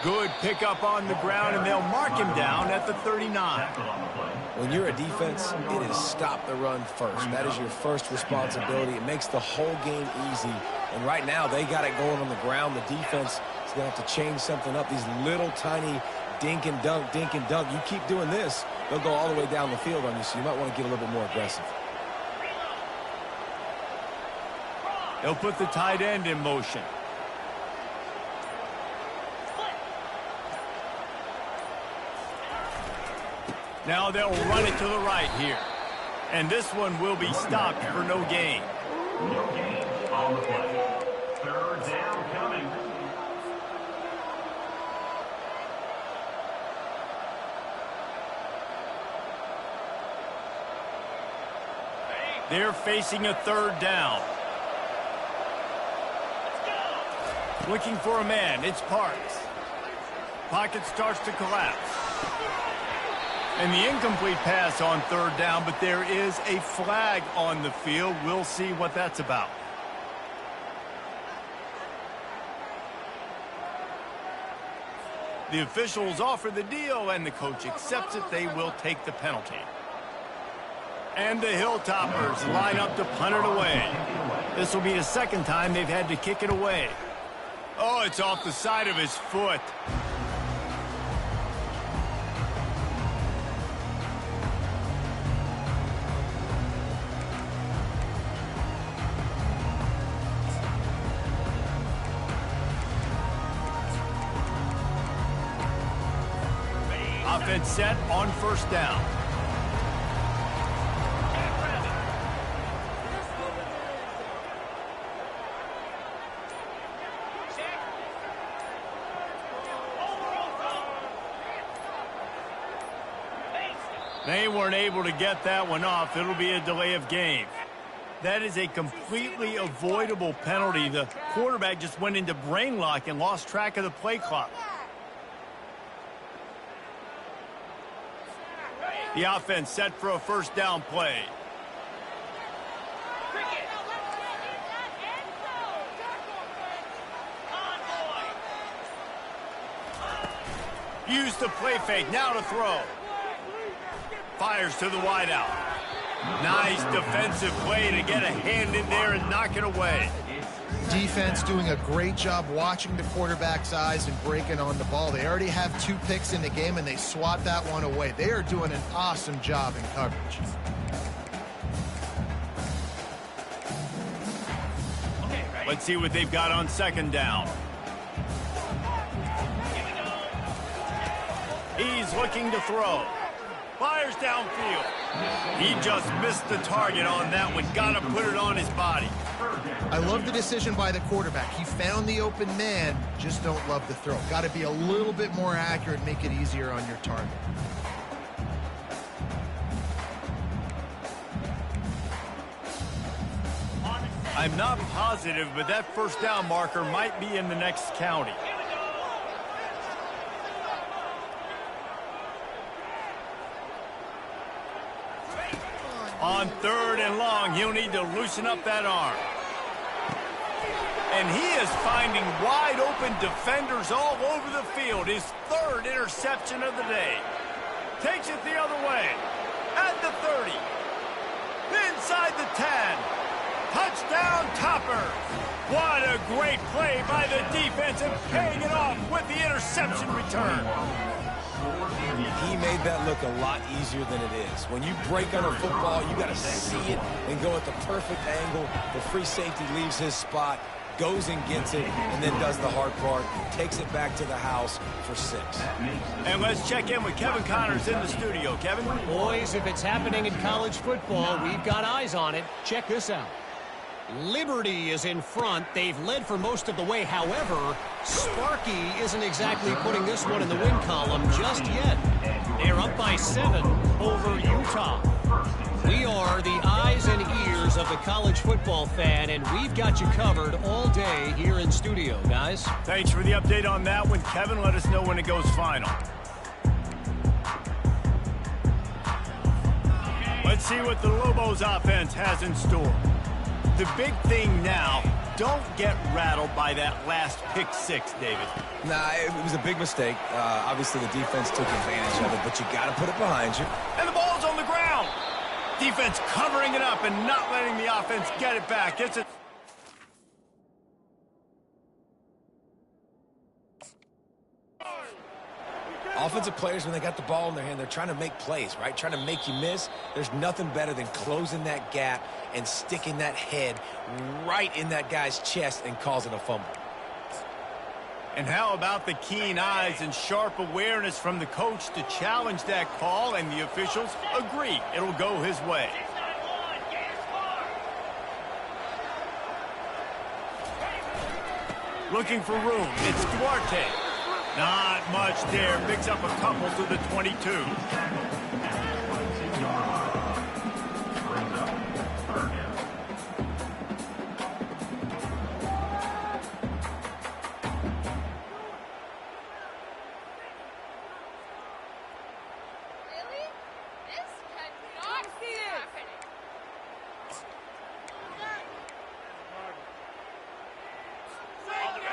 Good pickup on the ground, and they'll mark him down at the 39. When you're a defense, it is stop the run first. That is your first responsibility. It makes the whole game easy. And right now, they got it going on the ground. The defense is going to have to change something up. These little tiny dink and dunk, dink and dunk. You keep doing this, they'll go all the way down the field on you, so you might want to get a little bit more aggressive. They'll put the tight end in motion. Now they'll run it to the right here. And this one will be stopped for no gain. No gain on the play. Third down coming. They're facing a third down. Looking for a man. It's Parks. Pocket starts to collapse. And the incomplete pass on third down, but there is a flag on the field. We'll see what that's about. The officials offer the deal, and the coach accepts it. They will take the penalty. And the Hilltoppers line up to punt it away. This will be the second time they've had to kick it away. Oh, it's off the side of his foot. Offense set on first down. They weren't able to get that one off. It'll be a delay of game. That is a completely avoidable penalty. The quarterback just went into brain lock and lost track of the play clock. The offense set for a first down play. Use the play fake, now to throw. Fires to the wideout. Nice defensive play to get a hand in there and knock it away. Defense doing a great job watching the quarterback's eyes and breaking on the ball. They already have 2 picks in the game, and they swat that one away. They are doing an awesome job in coverage. Let's see what they've got on second down. He's looking to throw. Fires downfield. He just missed the target on that one. Got to put it on his body. I love the decision by the quarterback. He found the open man, just don't love the throw. Got to be a little bit more accurate, make it easier on your target. I'm not positive, but that first down marker might be in the next county. On third and long, he'll need to loosen up that arm. And he is finding wide open defenders all over the field. His third interception of the day. Takes it the other way. At the 30. Inside the 10. Touchdown Topper. What a great play by the defense and paying it off with the interception return. He made that look a lot easier than it is. When you break on a football, you got to see it and go at the perfect angle. The free safety leaves his spot, goes and gets it, and then does the hard part, takes it back to the house for 6. And let's check in with Kevin Connors in the studio. Kevin? Boys, if it's happening in college football, we've got eyes on it. Check this out. Liberty is in front. They've led for most of the way. However, Sparky isn't exactly putting this one in the win column just yet. They're up by 7 over Utah. We are the eyes and ears of the college football fan, and we've got you covered all day here in studio, guys. Thanks for the update on that one, Kevin. Let us know when it goes final. Let's see what the Lobos offense has in store. The big thing now, don't get rattled by that last pick 6, David. Nah, it was a big mistake. Obviously, the defense took advantage of it, but you got to put it behind you. And the ball's on the ground. Defense covering it up and not letting the offense get it back. It's a... Offensive players, when they got the ball in their hand, they're trying to make plays, right? Trying to make you miss. There's nothing better than closing that gap and sticking that head right in that guy's chest and causing a fumble. And how about the keen eyes and sharp awareness from the coach to challenge that call, and the officials agree it'll go his way. Looking for room. It's Duarte. Not much there. Picks up a couple to the 22.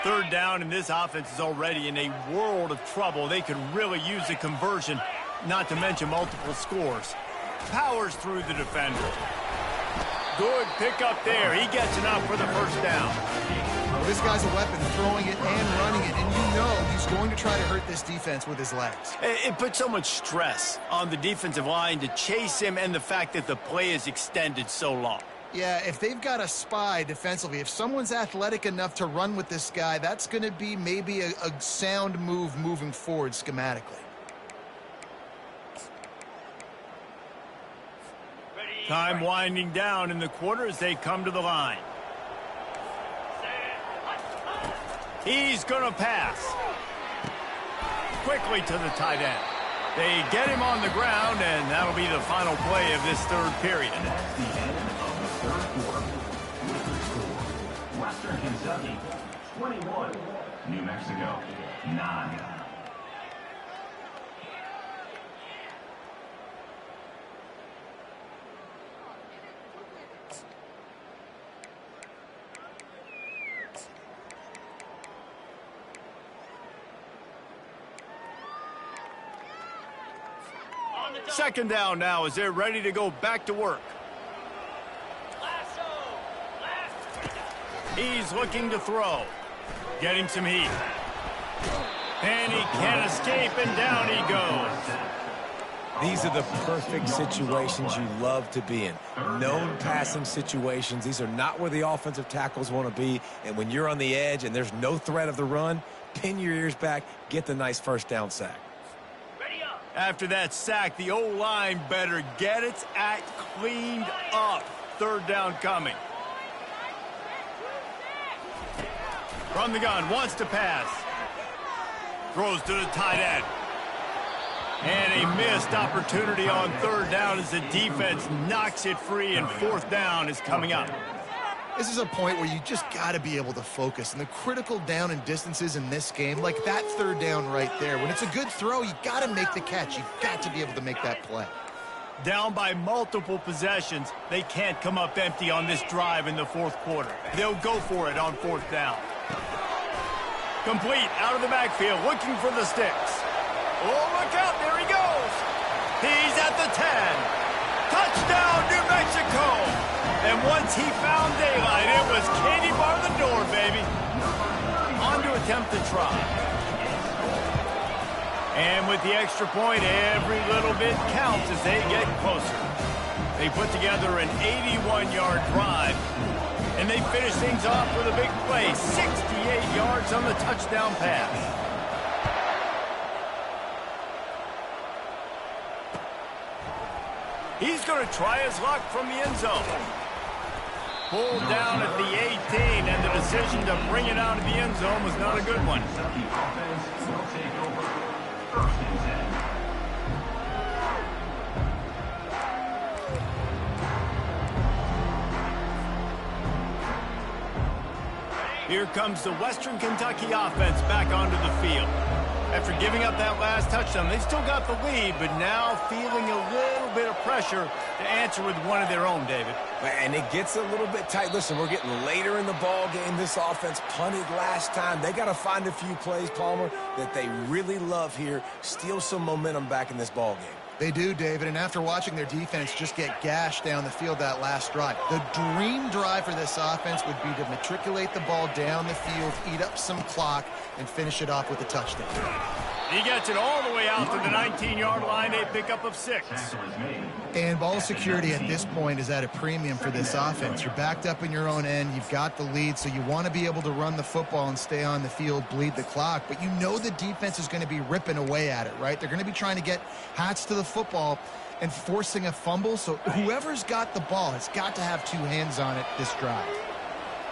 Third down, and this offense is already in a world of trouble. They could really use a conversion, not to mention multiple scores. Powers through the defender. Good pickup there. He gets enough for the first down. Well, this guy's a weapon, throwing it and running it, and you know he's going to try to hurt this defense with his legs. It puts so much stress on the defensive line to chase him, and the fact that the play is extended so long. Yeah, if they've got a spy defensively, if someone's athletic enough to run with this guy, that's going to be maybe a sound move moving forward schematically. Time winding down in the quarter as they come to the line. He's going to pass. Quickly to the tight end. They get him on the ground, and that'll be the final play of this third period. That's the end of the third quarter. With the score, Western Kentucky 21, New Mexico 9. Second down now as they're ready to go back to work. He's looking to throw. Getting some heat. And he can't escape, and down he goes. These are the perfect situations you love to be in. Known passing situations. These are not where the offensive tackles want to be. And when you're on the edge and there's no threat of the run, pin your ears back, get the nice first down sack. After that sack, the O-line better get its act cleaned up. Third down coming. From the gun, wants to pass. Throws to the tight end. And a missed opportunity on third down as the defense knocks it free, and fourth down is coming up. This is a point where you just got to be able to focus. And the critical down and distances in this game, like that third down right there, when it's a good throw, you got to make the catch. You've got to be able to make that play. Down by multiple possessions, they can't come up empty on this drive in the fourth quarter. They'll go for it on fourth down. Complete out of the backfield, looking for the sticks. Oh, look out, there he goes. He's at the 10. Touchdown, New Mexico. And once he found daylight, it was Katie bar the door, baby. On to attempt the try. And with the extra point, every little bit counts as they get closer. They put together an 81-yard drive, and they finish things off with a big play, 68 yards on the touchdown pass. He's going to try his luck from the end zone. Pulled down at the 18, and the decision to bring it out of the end zone was not a good one. Kentucky offense will take over. First and 10. Here comes the Western Kentucky offense back onto the field. After giving up that last touchdown, they've still got the lead, but now feeling a little bit of pressure to answer with one of their own, David. And it gets a little bit tight. Listen, we're getting later in the ball game. This offense punted last time. They got to find a few plays, Palmer, that they really love here. Steal some momentum back in this ball game. They do, David, and after watching their defense just get gashed down the field that last drive, the dream drive for this offense would be to matriculate the ball down the field, eat up some clock, and finish it off with a touchdown. He gets it all the way out to the 19-yard line, a pickup of 6. And ball security at this point is at a premium for this offense. You're backed up in your own end. You've got the lead, so you want to be able to run the football and stay on the field, bleed the clock. But you know the defense is going to be ripping away at it, right? They're going to be trying to get hats to the football and forcing a fumble. So whoever's got the ball has got to have two hands on it this drive.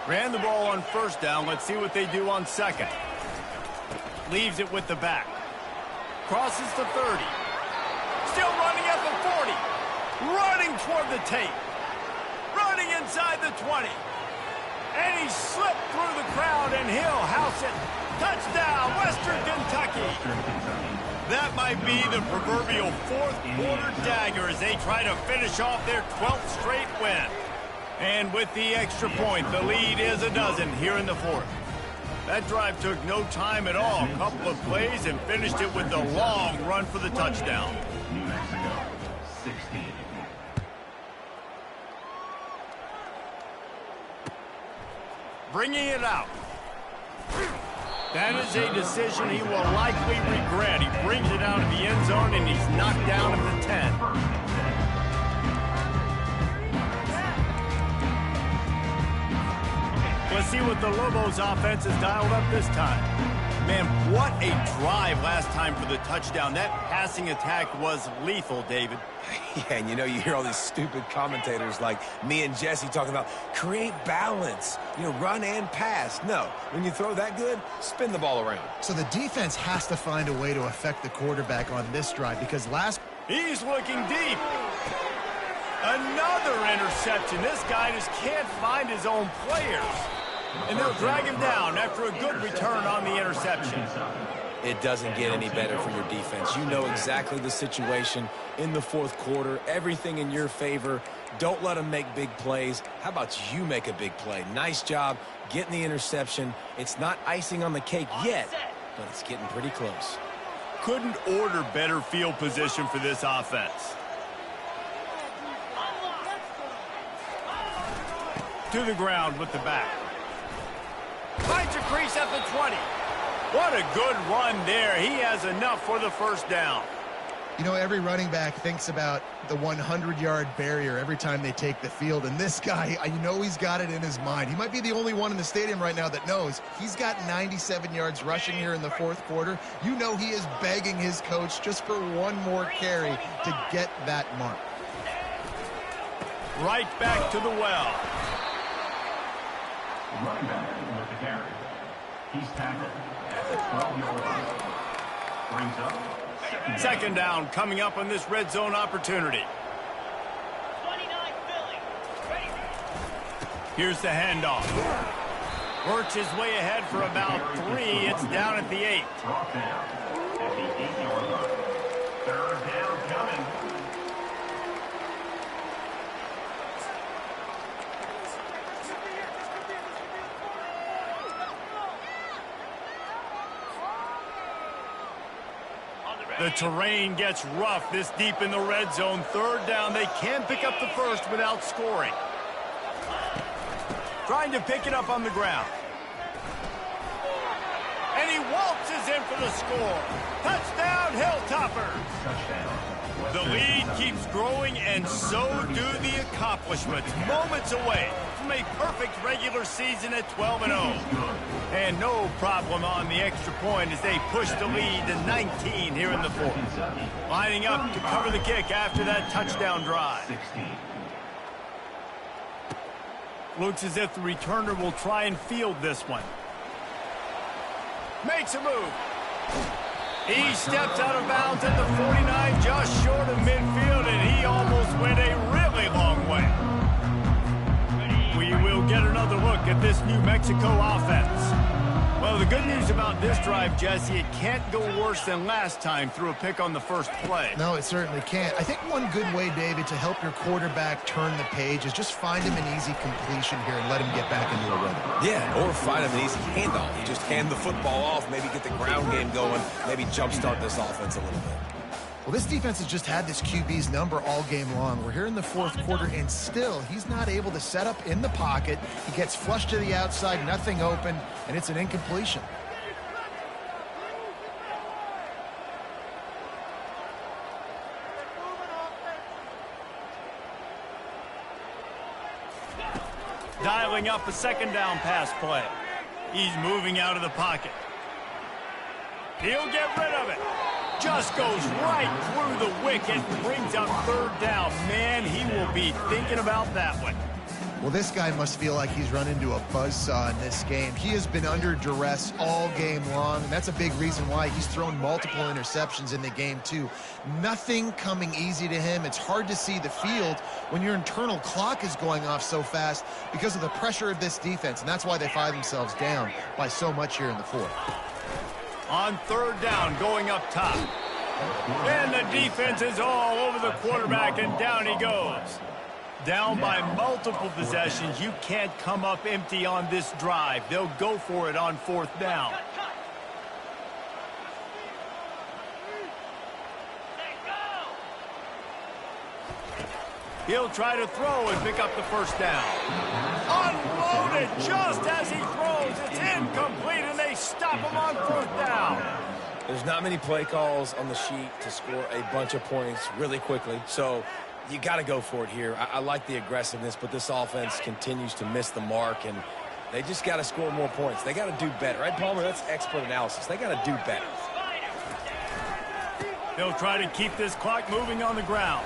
Ran the ball on first down. Let's see what they do on second. Leaves it with the back. Crosses the 30. Still running at the 40. Running toward the tape. Running inside the 20. And he slipped through the crowd, and he'll house it. Touchdown, Western Kentucky. That might be the proverbial fourth quarter dagger as they try to finish off their 12th straight win. And with the extra point, the lead is a dozen here in the fourth. That drive took no time at all. A couple of plays and finished it with a long run for the touchdown. New Mexico, 16. Bringing it out. That is a decision he will likely regret. He brings it out of the end zone, and he's knocked down at the 10. Let's see what the Lobos offense has dialed up this time. Man, what a drive last time for the touchdown. That passing attack was lethal, David. Yeah, and you hear all these stupid commentators like me and Jesse talking about create balance, run and pass. No, when you throw that good, spin the ball around. So the defense has to find a way to affect the quarterback on this drive because He's looking deep. Another interception. This guy just can't find his own players. And they'll drag him down after a good return on the interception. It doesn't get any better for your defense. You know exactly the situation in the fourth quarter. Everything in your favor. Don't let them make big plays. How about you make a big play? Nice job getting the interception. It's not icing on the cake yet, but it's getting pretty close. Couldn't order better field position for this offense. To the ground with the back. Finds a crease at the 20. What a good run there. He has enough for the first down. Every running back thinks about the 100-yard barrier every time they take the field. And this guy, he's got it in his mind. He might be the only one in the stadium right now that knows he's got 97 yards rushing here in the fourth quarter. He is begging his coach just for one more carry to get that mark. Right back to the well. Running back with the carry. He's tackled at the 12-yard line. Brings up second down coming up on this red zone opportunity. 29 Philly. Here's the handoff. Works his way ahead for about 3. It's down at the 8. Brought down at the 8-yard line. Third down coming. The terrain gets rough this deep in the red zone. Third down. They can pick up the first without scoring. Trying to pick it up on the ground. And he waltzes in for the score. Touchdown, Hilltoppers. The lead keeps growing, and so do the accomplishments. Moments away from a perfect regular season at 12-0. And no problem on the extra point as they push the lead to 19 here in the fourth. Lining up to cover the kick after that touchdown drive. Looks as if the returner will try and field this one. Makes a move. He steps out of bounds at the 49, just short of midfield, and he almost went a really long way. We will get another look at this New Mexico offense. Well, the good news about this drive, Jesse, it can't go worse than last time through a pick on the first play. No, it certainly can't. I think one good way, David, to help your quarterback turn the page is just find him an easy completion here and let him get back into a rhythm. Yeah, or find him an easy handoff. You just hand the football off, maybe get the ground game going, maybe jumpstart this offense a little bit. Well, this defense has just had this QB's number all game long. We're here in the fourth quarter, and still he's not able to set up in the pocket. He gets flushed to the outside, nothing open, and it's an incompletion. Dialing up a second down pass play. He's moving out of the pocket. He'll get rid of it. Just goes right through the wicket, brings up third down. Man, he will be thinking about that one. Well, this guy must feel like he's run into a buzzsaw in this game. He has been under duress all game long, and that's a big reason why he's thrown multiple interceptions in the game, too. Nothing coming easy to him. It's hard to see the field when your internal clock is going off so fast because of the pressure of this defense, and that's why they find themselves down by so much here in the fourth. On third down, going up top. And the defense is all over the quarterback, and down he goes. Down by multiple possessions, you can't come up empty on this drive. They'll go for it on 4th down. He'll try to throw and pick up the 1st down. Unloaded just as he throws. It's incomplete, and they stop him on 4th down. There's not many play calls on the sheet to score a bunch of points really quickly, so you got to go for it here. I like the aggressiveness, but this offense continues to miss the mark, and they just got to score more points. They got to do better. Right, Palmer? That's expert analysis. They got to do better. They'll try to keep this clock moving on the ground.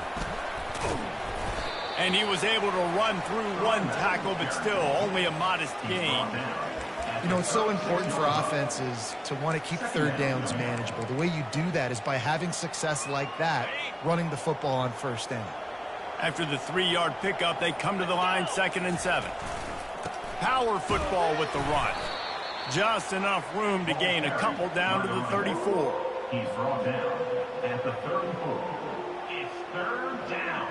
And he was able to run through 1 tackle, but still only a modest gain. You know, it's so important for offenses to want to keep 3rd downs manageable. The way you do that is by having success like that, running the football on 1st down. After the 3-yard pickup, they come to the line 2nd and 7. Power football with the run. Just enough room to gain a couple down to the 34. He's brought down at the 34. It's 3rd down.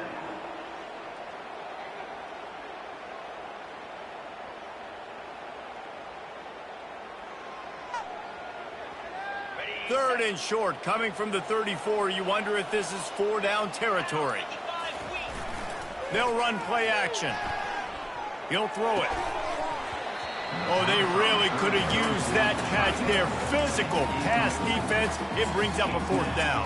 Third and short, coming from the 34. You wonder if this is 4-down territory. They'll run play action. He'll throw it. Oh, they really could have used that catch there. Physical pass defense. It brings up a 4th down.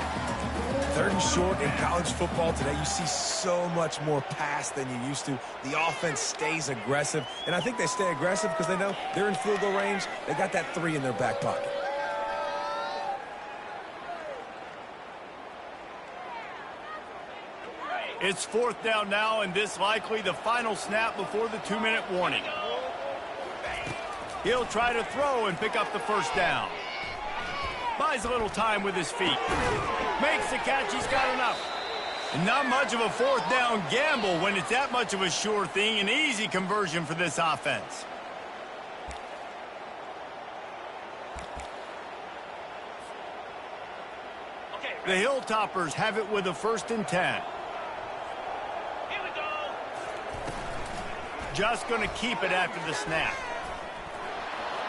3rd and short in college football today, you see so much more pass than you used to. The offense stays aggressive, and I think they stay aggressive because they know they're in field goal range. They got that 3 in their back pocket. It's 4th down now, and this likely the final snap before the 2-minute warning. He'll try to throw and pick up the 1st down. Buys a little time with his feet. Makes the catch. He's got enough. Not much of a 4th down gamble when it's that much of a sure thing. An easy conversion for this offense. The Hilltoppers have it with a 1st and 10. Just going to keep it after the snap.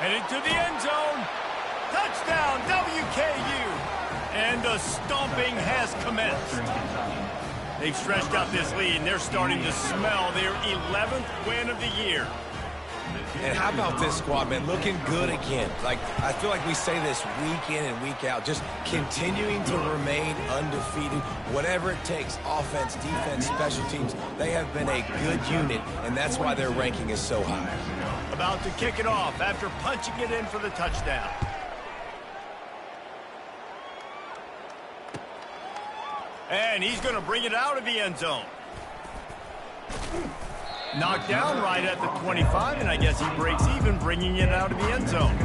And into the end zone. Touchdown, WKU. And the stomping has commenced. They've stretched out this lead, and they're starting to smell their 11th win of the year. And how about this squad, man? Looking good again. Like, I feel like we say this week in and week out, just continuing to remain undefeated. Whatever it takes, offense, defense, special teams, they have been a good unit, and that's why their ranking is so high. About to kick it off after punching it in for the touchdown. And he's going to bring it out of the end zone. Knocked down right at the 25, and I guess he breaks even bringing it out of the end zone.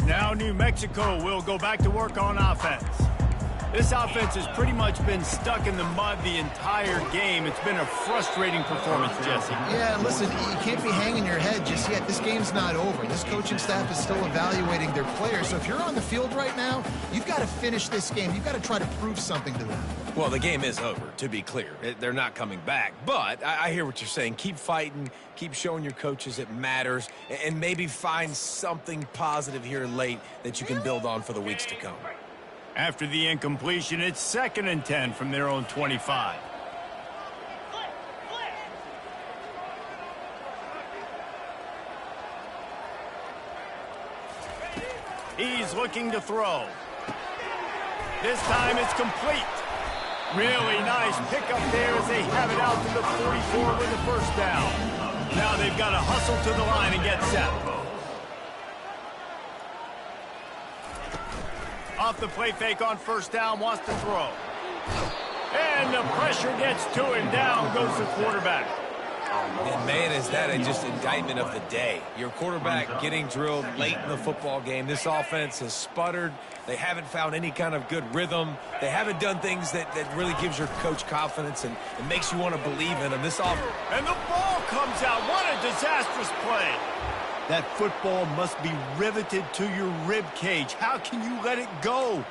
Now New Mexico will go back to work on offense. This offense has pretty much been stuck in the mud the entire game. It's been a frustrating performance, Jesse. Yeah, listen, you can't be hanging your head just yet. This game's not over. This coaching staff is still evaluating their players. So if you're on the field right now, you've got to finish this game. You've got to try to prove something to them. Well, the game is over, to be clear. They're not coming back. But I hear what you're saying. Keep fighting. Keep showing your coaches it matters. And maybe find something positive here late that you can build on for the weeks to come. After the incompletion, it's 2nd and 10 from their own 25. He's looking to throw. This time it's complete. Really nice pickup there as they have it out to the 44 with the 1st down. Now they've got to hustle to the line and get set. Off the play fake on 1st down, wants to throw. And the pressure gets to him. Down goes the quarterback. And man, is that just indictment of the day. Your quarterback getting drilled late in the football game. This offense has sputtered. They haven't found any kind of good rhythm. They haven't done things that really gives your coach confidence and makes you want to believe in them. And the ball comes out. What a disastrous play. That football must be riveted to your rib cage. How can you let it go?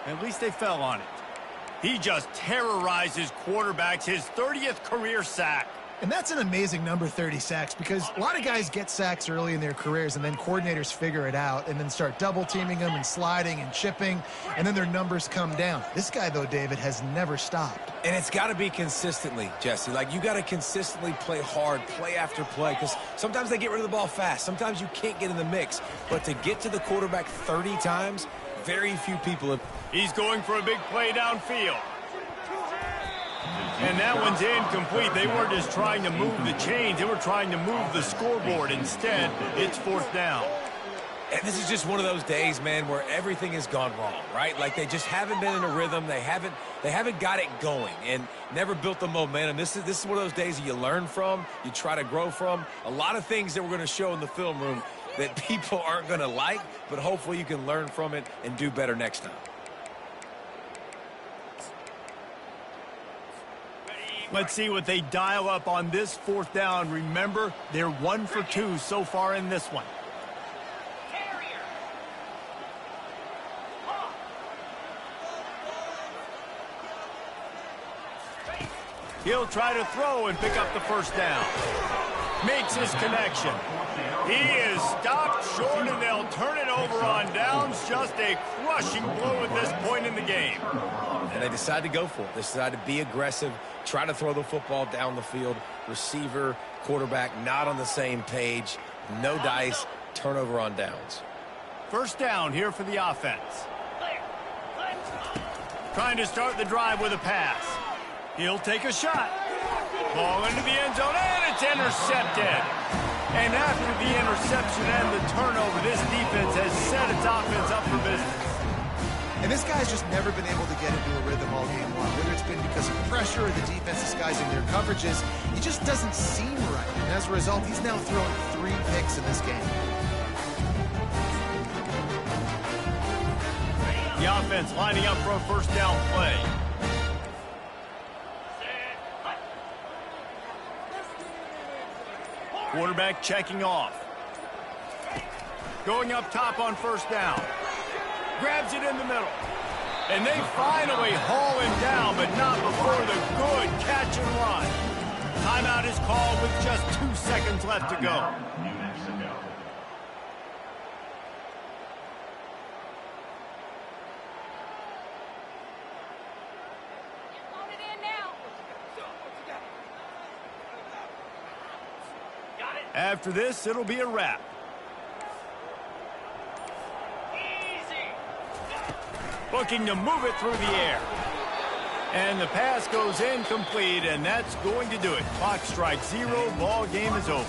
At least they fell on it. He just terrorizes quarterbacks, his 30th career sack. And that's an amazing number, 30 sacks, because a lot of guys get sacks early in their careers, and then coordinators figure it out and then start double-teaming them and sliding and chipping, and then their numbers come down. This guy, though, David, has never stopped. And it's got to be consistently, Jesse. Like, you got to consistently play hard, play after play, because sometimes they get rid of the ball fast. Sometimes you can't get in the mix. But to get to the quarterback 30 times, very few people have. He's going for a big play downfield. And that one's incomplete. They weren't just trying to move the chains. They were trying to move the scoreboard. Instead, it's fourth down. And this is just one of those days, man, where everything has gone wrong, right? Like, they just haven't been in a rhythm. They haven't got it going and never built the momentum. This is one of those days that you learn from, you try to grow from. A lot of things that we're going to show in the film room that people aren't going to like, but hopefully you can learn from it and do better next time. Let's see what they dial up on this fourth down. Remember, they're 1 for 2 so far in this one. He'll try to throw and pick up the first down. Makes his connection. He is stopped short, and they'll turn it over on downs. Just a crushing blow at this point in the game. And they decide to go for it. They decide to be aggressive, try to throw the football down the field. Receiver, quarterback, not on the same page. No dice, turnover on downs. First down here for the offense. Trying to start the drive with a pass. He'll take a shot. Ball into the end zone, and it's intercepted. And after the interception and the turnover, this defense has set its offense up for business. And this guy's just never been able to get into a rhythm all game long. Whether it's been because of pressure or the defense disguising their coverages, he just doesn't seem right. And as a result, he's now thrown 3 picks in this game. The offense lining up for a first down play. Quarterback checking off. Going up top on first down. Grabs it in the middle. And they finally haul him down, but not before the good catch and run. Timeout is called with just 2 seconds left to go. New Mexico. After this, it'll be a wrap. Looking to move it through the air. And the pass goes incomplete, and that's going to do it. Clock strikes 0, ball game is over.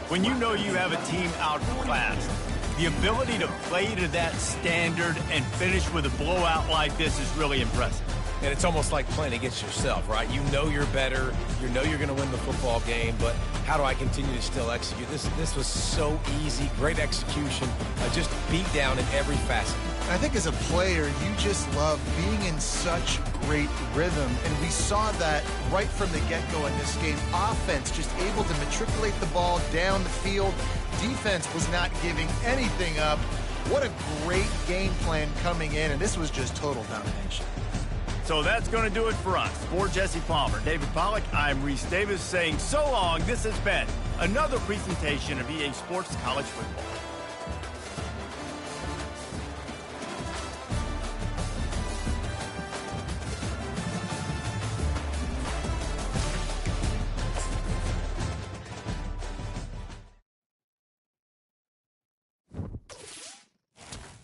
When you know you have a team outclassed, the ability to play to that standard and finish with a blowout like this is really impressive. And it's almost like playing against yourself, right? You know you're better. You know you're going to win the football game, but how do I continue to still execute? This was so easy. Great execution. Just beat down in every facet. I think as a player, you just love being in such great rhythm, and we saw that right from the get-go in this game. Offense just able to matriculate the ball down the field. Defense was not giving anything up. What a great game plan coming in, and this was just total domination. So that's going to do it for us. For Jesse Palmer, David Pollack, I'm Reese Davis saying so long. This has been another presentation of EA Sports College Football.